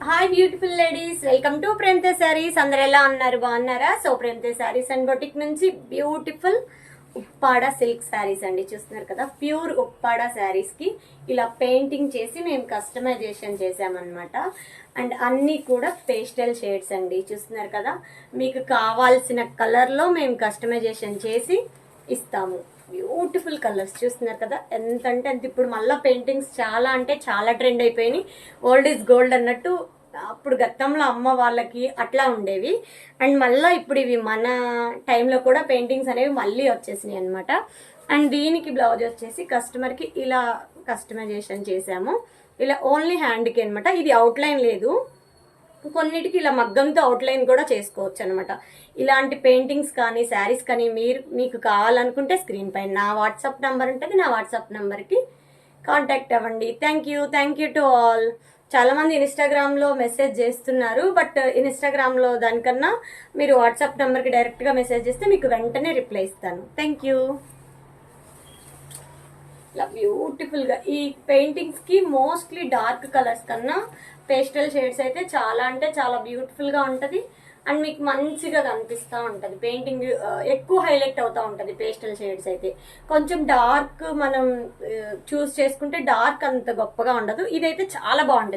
Hi beautiful ladies, welcome to Premthe saris. అందరు ఎలా ఉన్నారు? బాగున్నారా? So Premthe saris and boutique నుంచి బ్యూటిఫుల్ ఉప్పాడ సిల్క్ శారీస్ అండి. చూస్తున్నారు కదా, ప్యూర్ ఉప్పాడ శారీస్ కి ఇలా పెయింటింగ్ చేసి మేము కస్టమైజేషన్ చేసామన్నమాట. అండ్ అన్నీ కూడా పేస్టల్ షేడ్స్ అండి. చూస్తున్నారు కదా, మీకు కావాల్సిన కలర్ లో మేము కస్టమైజేషన్ చేసి ఇస్తాము. బ్యూటిఫుల్ కలర్స్ చూస్తున్నారు కదా, ఎంత అంటే అంత. ఇప్పుడు మళ్ళీ పెయింటింగ్స్ చాలా అంటే చాలా ట్రెండ్ అయిపోయినాయి. ఓల్డ్ ఈజ్ గోల్డ్ అన్నట్టు అప్పుడు గతంలో అమ్మ వాళ్ళకి అట్లా ఉండేవి. అండ్ మళ్ళీ ఇప్పుడు ఇవి మన టైంలో కూడా పెయింటింగ్స్ అనేవి మళ్ళీ వచ్చేసినాయి అనమాట. అండ్ దీనికి బ్లౌజ్ వచ్చేసి కస్టమర్కి ఇలా కస్టమైజేషన్ చేసాము. ఇలా ఓన్లీ హ్యాండ్కి అనమాట. ఇది అవుట్లైన్ లేదు, కొన్నిటికి ఇలా మగ్గంతో అవుట్లైన్ కూడా చేసుకోవచ్చు అనమాట. ఇలాంటి పెయింటింగ్స్ కానీ శారీస్ కానీ మీకు కావాలనుకుంటే స్క్రీన్ పైన నా వాట్సాప్ నెంబర్ ఉంటుంది. నా వాట్సాప్ నెంబర్కి కాంటాక్ట్ అవ్వండి. Thank you to all. చాలా మంది ఇన్స్టాగ్రామ్లో మెసేజ్ చేస్తున్నారు, బట్ ఇన్స్టాగ్రామ్లో దానికన్నా మీరు వాట్సాప్ నెంబర్కి డైరెక్ట్గా మెసేజ్ చేస్తే మీకు వెంటనే రిప్లై ఇస్తాను. Thank you. ఇలా బ్యూటిఫుల్గా ఈ పెయింటింగ్స్కి మోస్ట్లీ డార్క్ కలర్స్ కన్నా పేస్టల్ షేడ్స్ అయితే చాలా అంటే చాలా బ్యూటిఫుల్గా ఉంటుంది. అండ్ మీకు మంచిగా కనిపిస్తూ ఉంటుంది. పెయింటింగ్ ఎక్కువ హైలైట్ అవుతూ ఉంటుంది. పేస్టల్ షేడ్స్ అయితే కొంచెం డార్క్ మనం చూస్ చేసుకుంటే డార్క్ అంత గొప్పగా ఉండదు. ఇదైతే చాలా బాగుంటుంది.